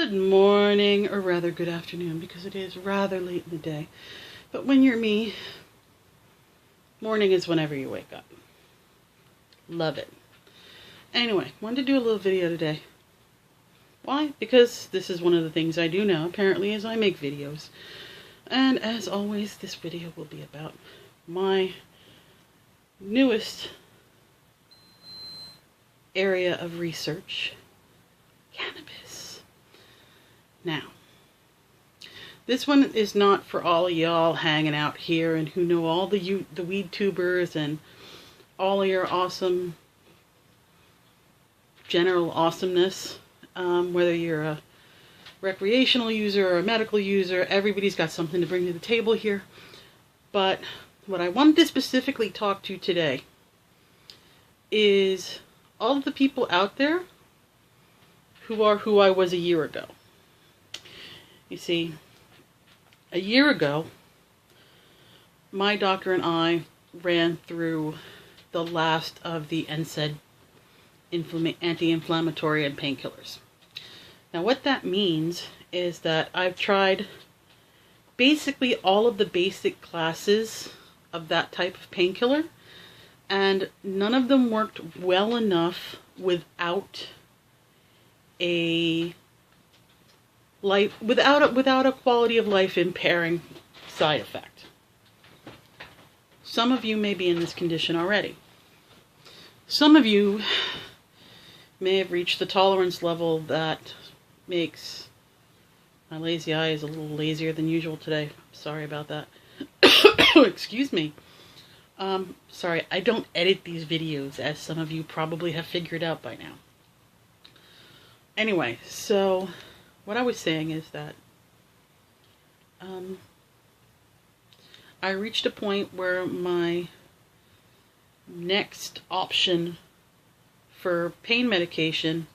Good morning, or rather good afternoon, because it is rather late in the day. But when you're me, morning is whenever you wake up. Love it. Anyway, wanted to do a little video today. Why? Because this is one of the things I do now, apparently, is I make videos. And as always, this video will be about my newest area of research, cannabis. Now, this one is not for all of y'all hanging out here and who know all the weed tubers and all of your awesome, general awesomeness. Whether you're a recreational user or a medical user, everybody's got something to bring to the table here. But what I wanted to specifically talk to today is all of the people out there who are who I was a year ago. You see, a year ago, my doctor and I ran through the last of the NSAID anti-inflammatory and painkillers. Now what that means is that I've tried basically all of the basic classes of that type of painkiller, and none of them worked well enough without a quality of life impairing side effect. Some of you may be in this condition already. Some of you may have reached the tolerance level that makes my lazy eye is a little lazier than usual today. Sorry about that. Excuse me. Sorry, I don't edit these videos, as some of you probably have figured out by now. Anyway, so what I was saying is that I reached a point where my next option for pain medication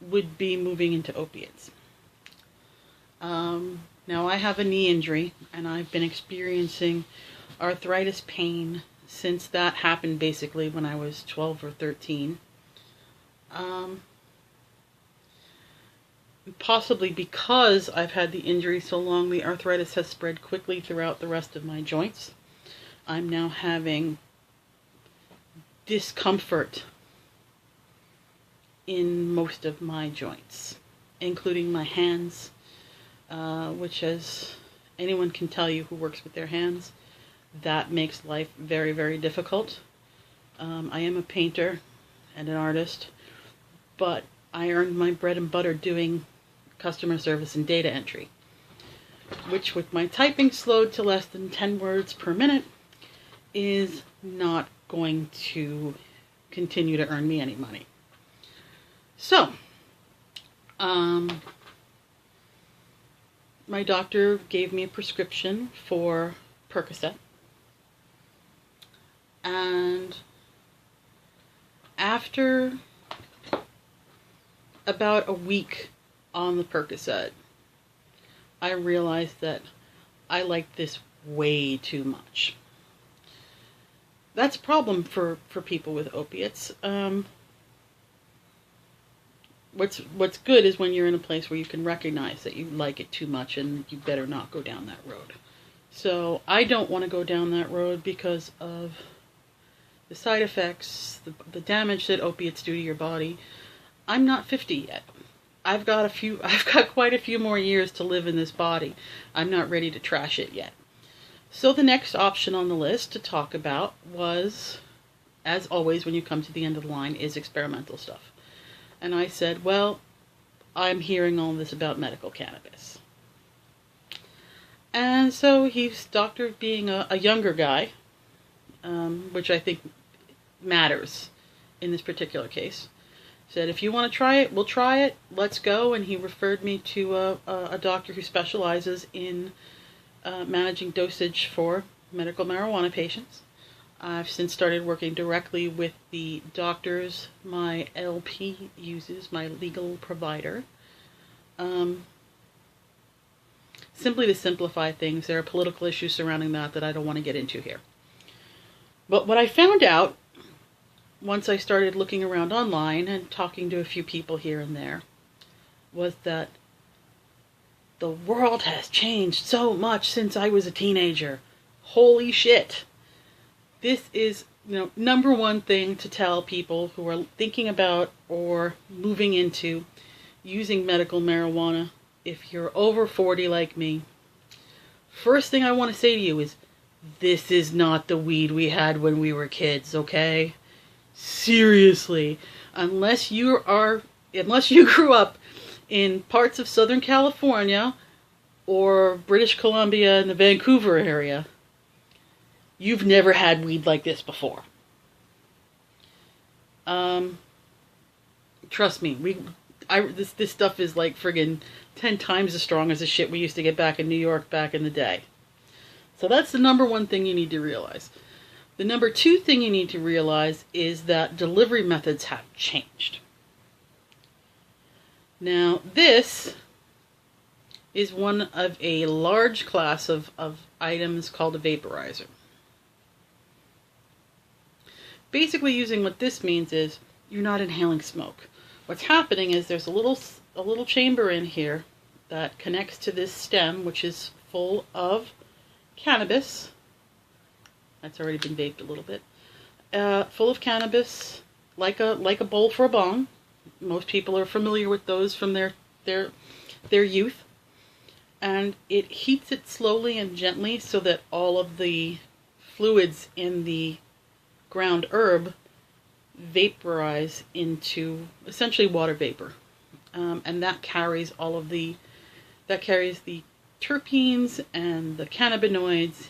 would be moving into opiates. Now I have a knee injury and I've been experiencing arthritis pain since that happened basically when I was 12 or 13. Possibly because I've had the injury so long, the arthritis has spread quickly throughout the rest of my joints. I'm now having discomfort in most of my joints, including my hands, which, as anyone can tell you who works with their hands, that makes life very, very difficult. I am a painter and an artist, but I earned my bread and butter doing customer service and data entry, which with my typing slowed to less than 10 words per minute is not going to continue to earn me any money. So, my doctor gave me a prescription for Percocet, and after about a week on the Percocet, I realized that I liked this way too much. That's a problem for people with opiates. What's good is when you're in a place where you can recognize that you like it too much and you better not go down that road. So I don't want to go down that road because of the side effects, the damage that opiates do to your body. I'm not 50 yet. I've got quite a few more years to live in this body. I'm not ready to trash it yet. So the next option on the list to talk about was, as always when you come to the end of the line, is experimental stuff. And I said, well, I'm hearing all this about medical cannabis. And so he's, doctor being a younger guy, which I think matters in this particular case, said, if you want to try it, we'll try it. Let's go. And he referred me to a doctor who specializes in managing dosage for medical marijuana patients. I've since started working directly with the doctors my LP uses, my legal provider. Simply to simplify things, there are political issues surrounding that I don't want to get into here. But what I found out once I started looking around online and talking to a few people here and there, was that the world has changed so much since I was a teenager. Holy shit. This is, number one thing to tell people who are thinking about or moving into using medical marijuana. If you're over 40 like me, first thing I want to say to you is, this is not the weed we had when we were kids, okay? Seriously. Unless you grew up in parts of Southern California or British Columbia and the Vancouver area, you've never had weed like this before. Trust me, this stuff is like friggin' 10 times as strong as the shit we used to get back in New York back in the day. So that's the number one thing you need to realize. The number two thing you need to realize is that delivery methods have changed. Now, this is one of a large class of items called a vaporizer. Basically, using what this means is you're not inhaling smoke. What's happening is there's a little chamber in here that connects to this stem, which is full of cannabis. That's already been vaped a little bit. Full of cannabis, like a bowl for a bong. Most people are familiar with those from their youth. And it heats it slowly and gently so that all of the fluids in the ground herb vaporize into essentially water vapor. And that carries the terpenes and the cannabinoids.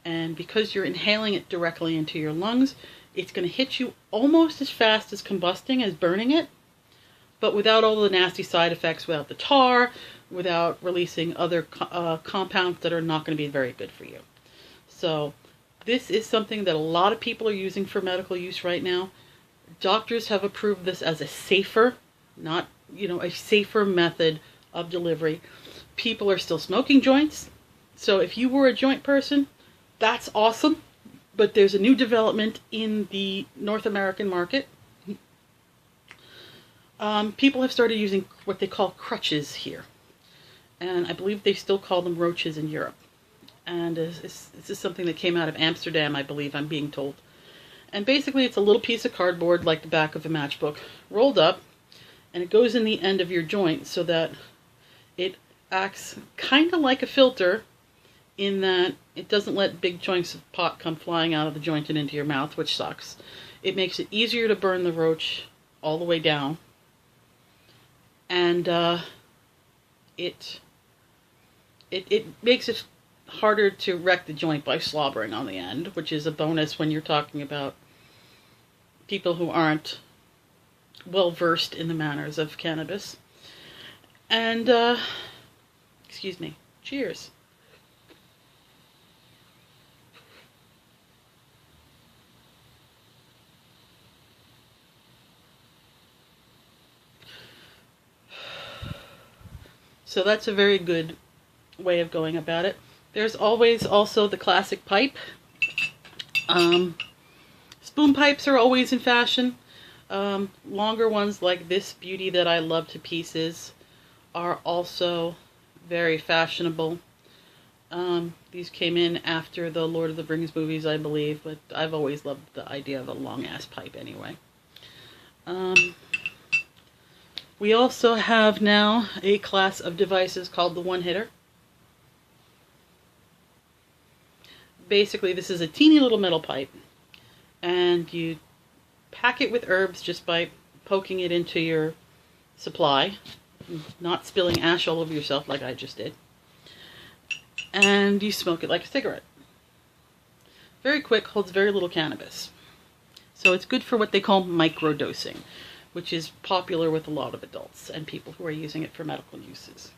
And because you're inhaling it directly into your lungs, it's going to hit you almost as fast as combusting, as burning it, but without all the nasty side effects, without the tar, without releasing other compounds that are not going to be very good for you. So this is something that a lot of people are using for medical use right now. Doctors have approved this as a safer, a safer method of delivery. People are still smoking joints. So if you were a joint person, that's awesome. But there's a new development in the North American market. People have started using what they call crutches here. And I believe they still call them roaches in Europe. And this is something that came out of Amsterdam, I believe, I'm being told. And basically it's a little piece of cardboard like the back of a matchbook, rolled up, and it goes in the end of your joint so that it acts kind of like a filter, in that it doesn't let big chunks of pot come flying out of the joint and into your mouth, which sucks. It makes it easier to burn the roach all the way down. And it makes it harder to wreck the joint by slobbering on the end, which is a bonus when you're talking about people who aren't well versed in the manners of cannabis. And, excuse me, cheers. So that's a very good way of going about it. There's always also the classic pipe. Spoon pipes are always in fashion. Longer ones like this beauty that I love to pieces are also very fashionable. These came in after the Lord of the Rings movies, I believe, but I've always loved the idea of a long-ass pipe anyway. We also have now a class of devices called the one-hitter. Basically, this is a teeny little metal pipe, and you pack it with herbs just by poking it into your supply, not spilling ash all over yourself like I just did, and you smoke it like a cigarette. Very quick, holds very little cannabis. So it's good for what they call microdosing, which is popular with a lot of adults and people who are using it for medical uses.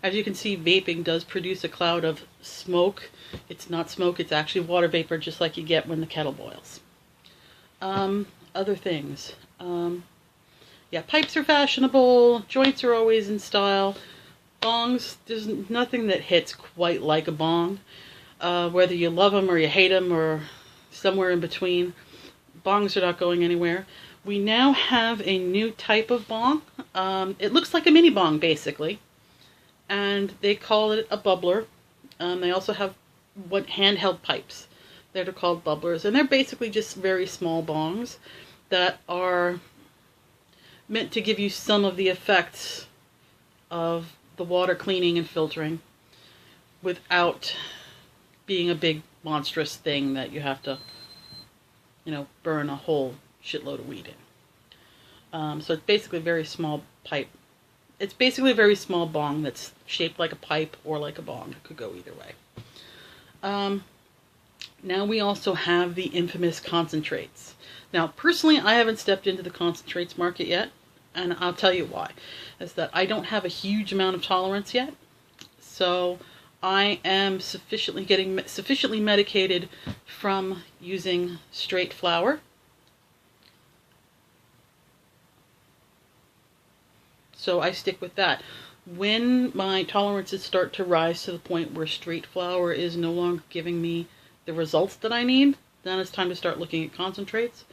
As you can see, vaping does produce a cloud of smoke. It's not smoke, it's actually water vapor, just like you get when the kettle boils. Other things. Yeah, pipes are fashionable, joints are always in style. Bongs, there's nothing that hits quite like a bong. Whether you love them or you hate them or somewhere in between, bongs are not going anywhere. We now have a new type of bong. It looks like a mini bong, basically. And they call it a bubbler. They also have handheld pipes that are called bubblers. And they're basically just very small bongs that are meant to give you some of the effects of the water cleaning and filtering without being a big monstrous thing that you have to, burn a whole shitload of weed in. So it's basically a very small pipe. It's basically a very small bong that's shaped like a pipe or like a bong. It could go either way. Now we also have the infamous concentrates. Now, personally, I haven't stepped into the concentrates market yet, and I'll tell you why. Is that I don't have a huge amount of tolerance yet, so I am sufficiently medicated from using straight flower. So I stick with that. When my tolerances start to rise to the point where straight flower is no longer giving me the results that I need, then it's time to start looking at concentrates.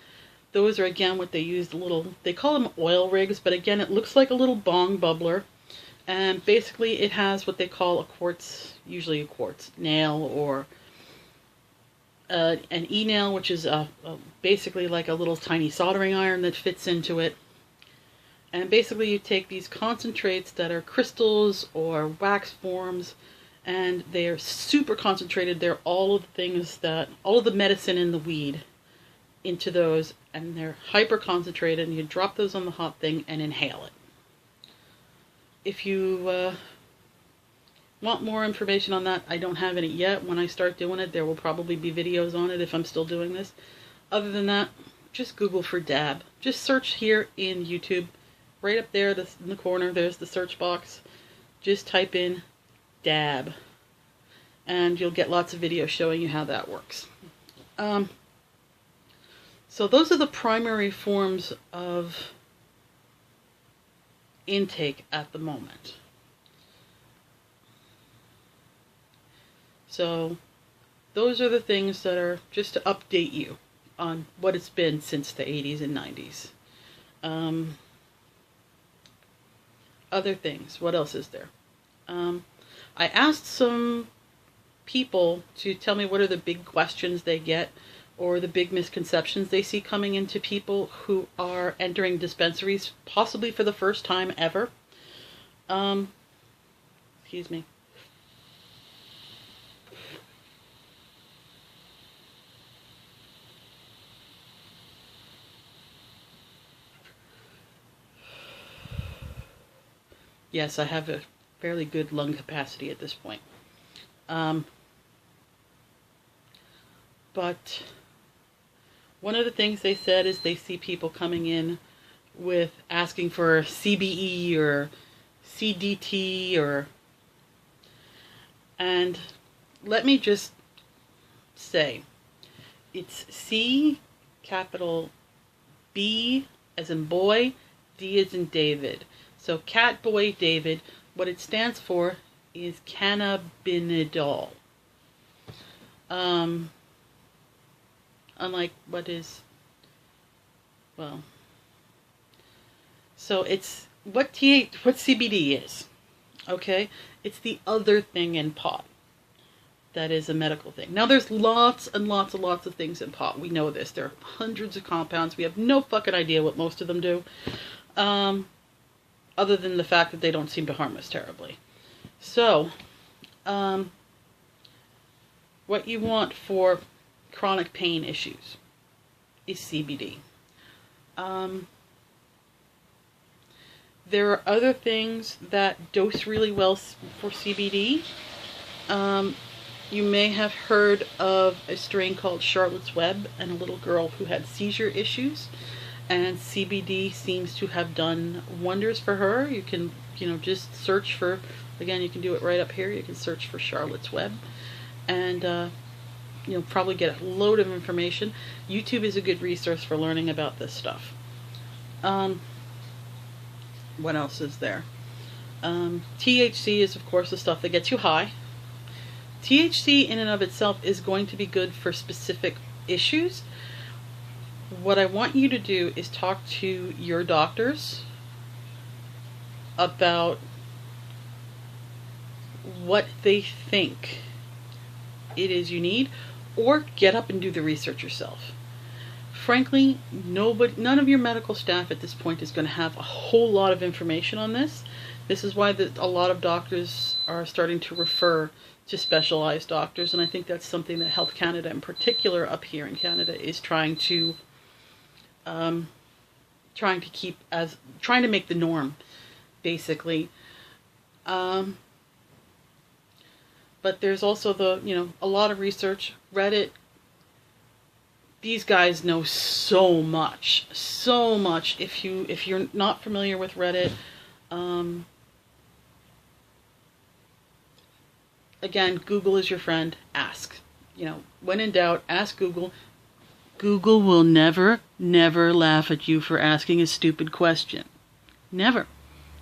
Those are, again, what they use, they call them oil rigs, but again, it looks like a little bong bubbler. And basically it has what they call a quartz, usually a quartz nail, or an e-nail, which is basically like a little tiny soldering iron that fits into it. And basically you take these concentrates that are crystals or wax forms, and they are super concentrated. They're all of the medicine in the weed into those, and they're hyper concentrated, and you drop those on the hot thing and inhale it. If you want more information on that, I don't have any yet. When I start doing it, there will probably be videos on it if I'm still doing this. Other than that, just Google for dab. Just search here in YouTube. Right up there in the corner, there's the search box. Just type in dab, and you'll get lots of videos showing you how that works. So those are the primary forms of intake at the moment. So those are the things that are just to update you on what it's been since the 80s and 90s. Other things, what else is there? I asked some people to tell me what are the big questions they get or the big misconceptions they see coming into people who are entering dispensaries, possibly for the first time ever. Excuse me. Yes, I have a fairly good lung capacity at this point. But one of the things they said is they see people coming in with asking for CBE or CDT and let me just say, it's C, capital B as in boy, D as in David. So cat, boy, David, what it stands for is cannabinidol. Unlike what so it's what CBD is, okay? It's the other thing in pot that is a medical thing. Now there's lots and lots and lots of things in pot. We know this. There are hundreds of compounds. We have no fucking idea what most of them do. Other than the fact that they don't seem to harm us terribly. So, what you want for chronic pain issues is CBD. There are other things that dose really well for CBD. You may have heard of a strain called Charlotte's Web and a little girl who had seizure issues. And CBD seems to have done wonders for her. You can, just search for, again, you can do it right up here. You can search for Charlotte's Web. And you'll probably get a load of information. YouTube is a good resource for learning about this stuff. What else is there? THC is, of course, the stuff that gets you high. THC in and of itself is going to be good for specific issues. What I want you to do is talk to your doctors about what they think it is you need, or get up and do the research yourself. Frankly, none of your medical staff at this point is going to have a whole lot of information on this. This is why a lot of doctors are starting to refer to specialized doctors, and I think that's something that Health Canada in particular up here in Canada is trying to make the norm, basically. But there's also a lot of research. Reddit, these guys know so much. If you're not familiar with Reddit, again, Google is your friend. Ask. When in doubt, ask Google. Google will never laugh at you for asking a stupid question. Never.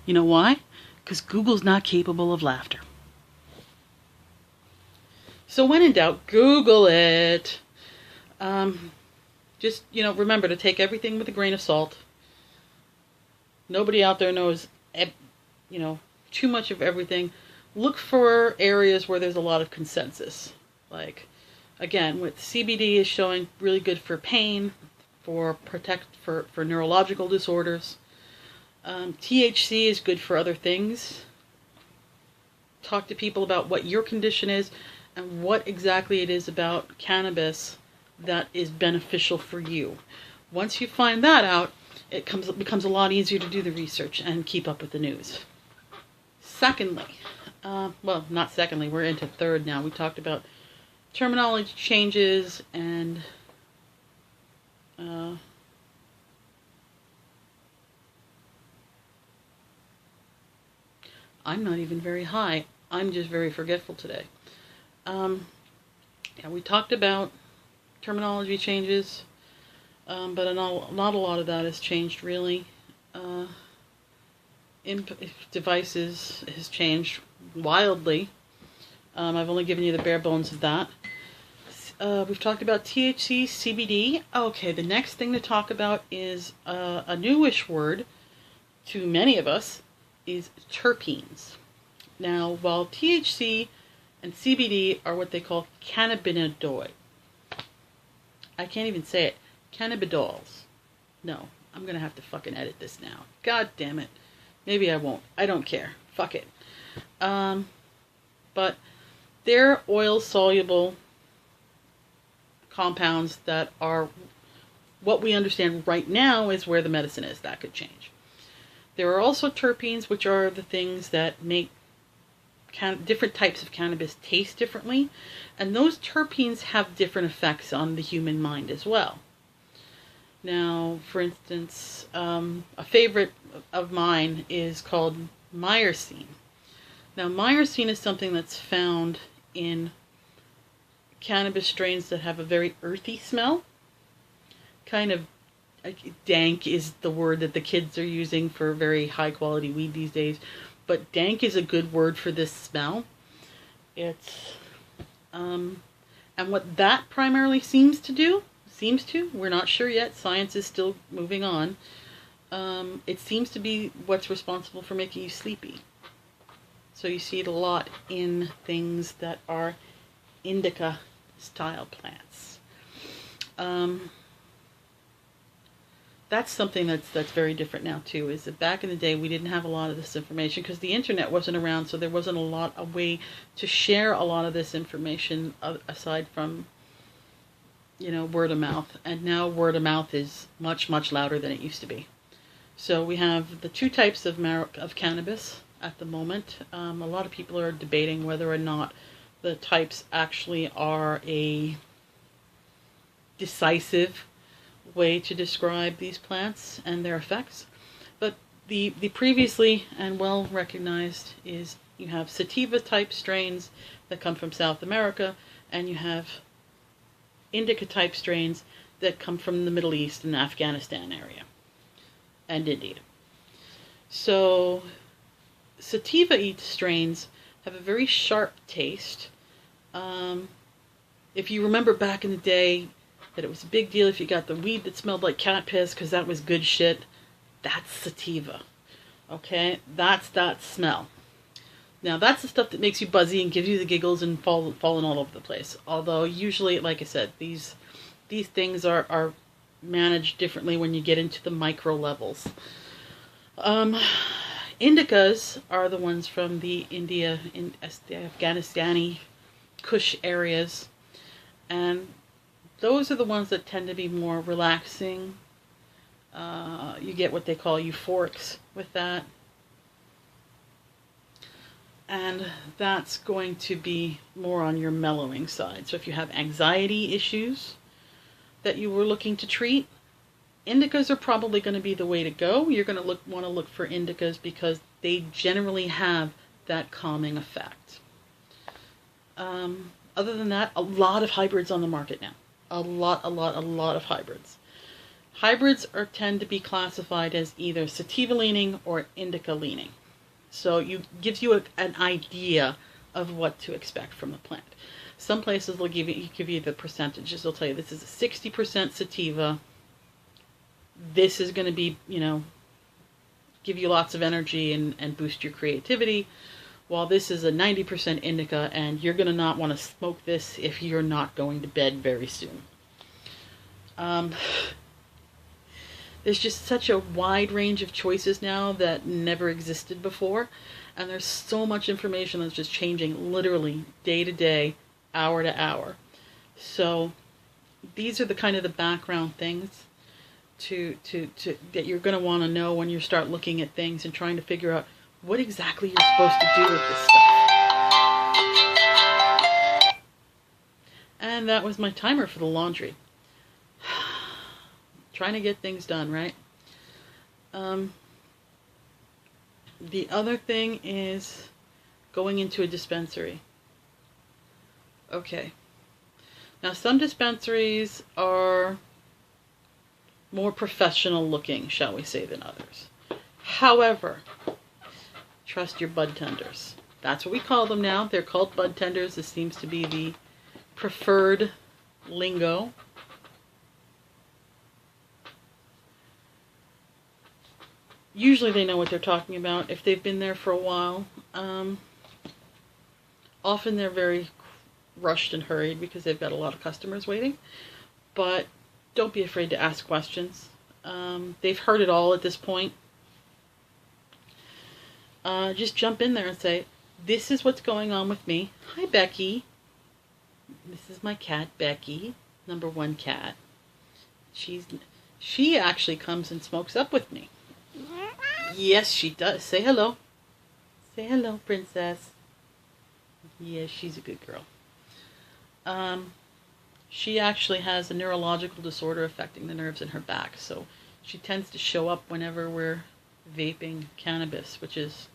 You know why? Because Google's not capable of laughter. So when in doubt, Google it. Just, remember to take everything with a grain of salt. Nobody out there knows, too much of everything. Look for areas where there's a lot of consensus. Like, again, with CBD is showing really good for pain, for neurological disorders. THC is good for other things. Talk to people about what your condition is and what exactly it is about cannabis that is beneficial for you. Once you find that out, it becomes a lot easier to do the research and keep up with the news. Secondly, not secondly, we're into third now. We talked about terminology changes and I'm not even very high. I'm just very forgetful today. We talked about terminology changes, but not a lot of that has changed really. Devices has changed wildly. I've only given you the bare bones of that. We've talked about THC, CBD. Okay, the next thing to talk about is a newish word to many of us, is terpenes. Now, while THC and CBD are what they call cannabinoid. I can't even say it. Cannabidols. No, I'm going to have to fucking edit this now. God damn it. Maybe I won't. I don't care. Fuck it. But they're oil-soluble compounds that are what we understand right now is where the medicine is. That could change. There are also terpenes, which are the things that make different types of cannabis taste differently, and those terpenes have different effects on the human mind as well. Now, for instance, a favorite of mine is called myrcene. Now, myrcene is something that's found in cannabis strains that have a very earthy smell. Kind of dank is the word that the kids are using for very high quality weed these days. But dank is a good word for this smell. It's, and what that primarily seems to, we're not sure yet, science is still moving on. It seems to be what's responsible for making you sleepy. So you see it a lot in things that are indica style plants. That's something that's very different now too, is that back in the day we didn't have a lot of this information because the internet wasn't around, so there wasn't a way to share a lot of this information aside from, word of mouth. And now word of mouth is much, much louder than it used to be. So we have the two types of cannabis at the moment. A lot of people are debating whether or not the types actually are a decisive way to describe these plants and their effects. But the previously and well recognized is you have sativa type strains that come from South America, and you have indica type strains that come from the Middle East and Afghanistan area and India. So sativa strains have a very sharp taste, If you remember back in the day that it was a big deal if you got the weed that smelled like cat piss because that was good shit, that's sativa. Okay? That's that smell. Now, that's the stuff that makes you buzzy and gives you the giggles and falling all over the place. Although, usually, like I said, these things are managed differently when you get into the micro levels. Indicas are the ones from the India, the Afghanistani, Kush areas. And those are the ones that tend to be more relaxing. You get what they call euphorics with that. And that's going to be more on your mellowing side. So if you have anxiety issues that you were looking to treat, indicas are probably going to be the way to go. You're going to want to look for indicas because they generally have that calming effect. Other than that, a lot of hybrids on the market now. A lot of hybrids. Hybrids tend to be classified as either sativa leaning or indica leaning. So it gives you an idea of what to expect from the plant. Some places will give you the percentages. They'll tell you this is a 60% sativa. This is going to be, give you lots of energy and boost your creativity. While this is a 90% indica, and you're going to not want to smoke this if you're not going to bed very soon. There's just such a wide range of choices now that never existed before. And there's so much information that's just changing literally day to day, hour to hour. So these are the kind of the background things to that you're going to want to know when you start looking at things and trying to figure out what exactly you're supposed to do with this stuff. And that was my timer for the laundry. Trying to get things done, right? The other thing is going into a dispensary. Okay. Now, some dispensaries are more professional looking, shall we say, than others. However, trust your bud tenders. That's what we call them now. They're called bud tenders. This seems to be the preferred lingo. Usually they know what they're talking about if they've been there for a while. Often they're very rushed and hurried because they've got a lot of customers waiting. But don't be afraid to ask questions. They've heard it all at this point. Just jump in there and say, this is what's going on with me. Hi, Becky. This is my cat, Becky. Number 1 cat. She actually comes and smokes up with me. Yes, she does. Say hello. Say hello, princess. Yes, she's a good girl. She actually has a neurological disorder affecting the nerves in her back, so she tends to show up whenever we're vaping cannabis, which is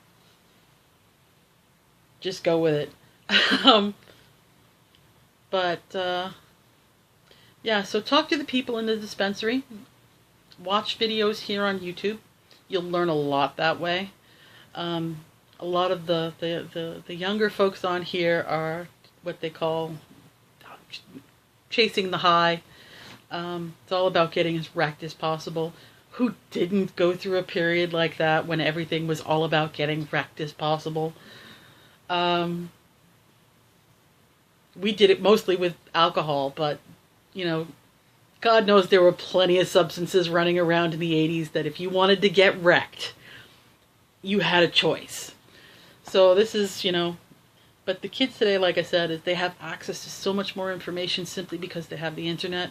just go with it. Yeah, so talk to the people in the dispensary. Watch videos here on YouTube. You'll learn a lot that way. A lot of the younger folks on here are what they call chasing the high. It's all about getting as wrecked as possible. Who didn't go through a period like that when everything was all about getting wrecked as possible? We did it mostly with alcohol, but, God knows there were plenty of substances running around in the 80s that if you wanted to get wrecked, you had a choice. So this is, but the kids today, like I said, is they have access to so much more information simply because they have the internet.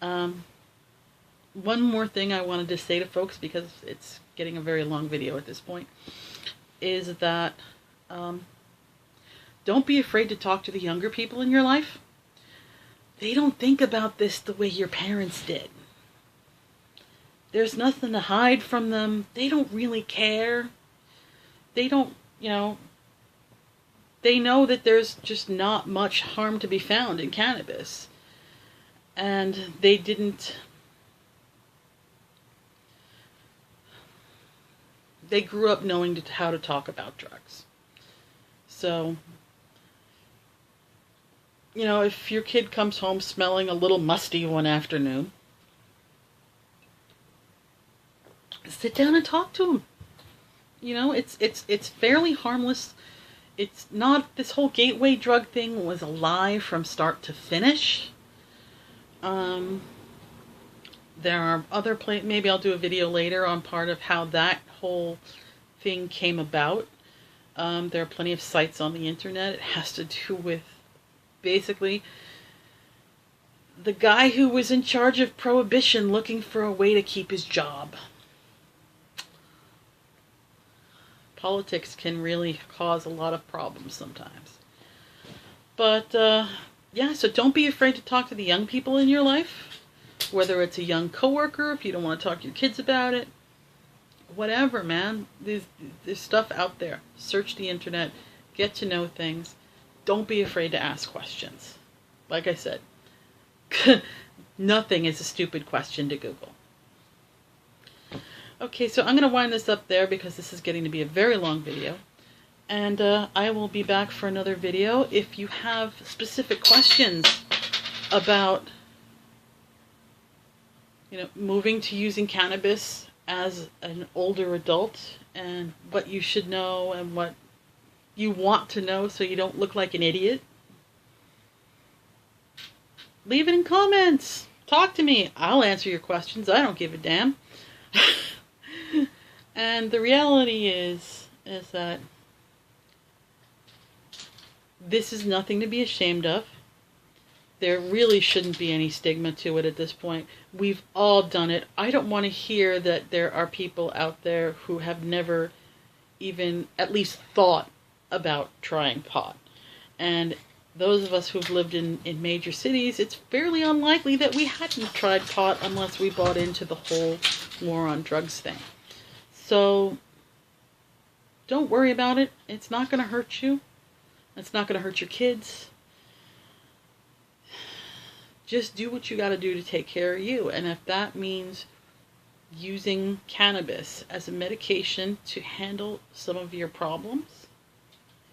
One more thing I wanted to say to folks, because it's getting a very long video at this point, is that don't be afraid to talk to the younger people in your life. They don't think about this the way your parents did. There's nothing to hide from them. They don't really care. They don't, they know that there's just not much harm to be found in cannabis. And they grew up knowing how to talk about drugs. So You know, if your kid comes home smelling a little musty one afternoon, sit down and talk to him. You know, it's fairly harmless. It's not, this whole gateway drug thing was a lie from start to finish. There are other maybe I'll do a video later on part of how that whole thing came about. There are plenty of sites on the internet. It has to do with basically the guy who was in charge of prohibition looking for a way to keep his job. Politics can really cause a lot of problems sometimes. But, yeah, so don't be afraid to talk to the young people in your life. Whether it's a young coworker, if you don't want to talk to your kids about it. Whatever, man. There's stuff out there. Search the internet. Get to know things. Don't be afraid to ask questions. Like I said, nothing is a stupid question to Google. Okay, so I'm going to wind this up there because this is getting to be a very long video. And I will be back for another video. If you have specific questions about, you know, moving to using cannabis as an older adult and what you should know and what you want to know so you don't look like an idiot, leave it in comments. Talk to me. I'll answer your questions. I don't give a damn. And the reality is that this is nothing to be ashamed of. There really shouldn't be any stigma to it at this point. We've all done it. I don't want to hear that there are people out there who have never even at least thought about trying pot. And those of us who've lived in major cities, it's fairly unlikely that we hadn't tried pot unless we bought into the whole war on drugs thing. So don't worry about it. It's not going to hurt you. It's not going to hurt your kids. Just do what you got to do to take care of you. And if that means using cannabis as a medication to handle some of your problems,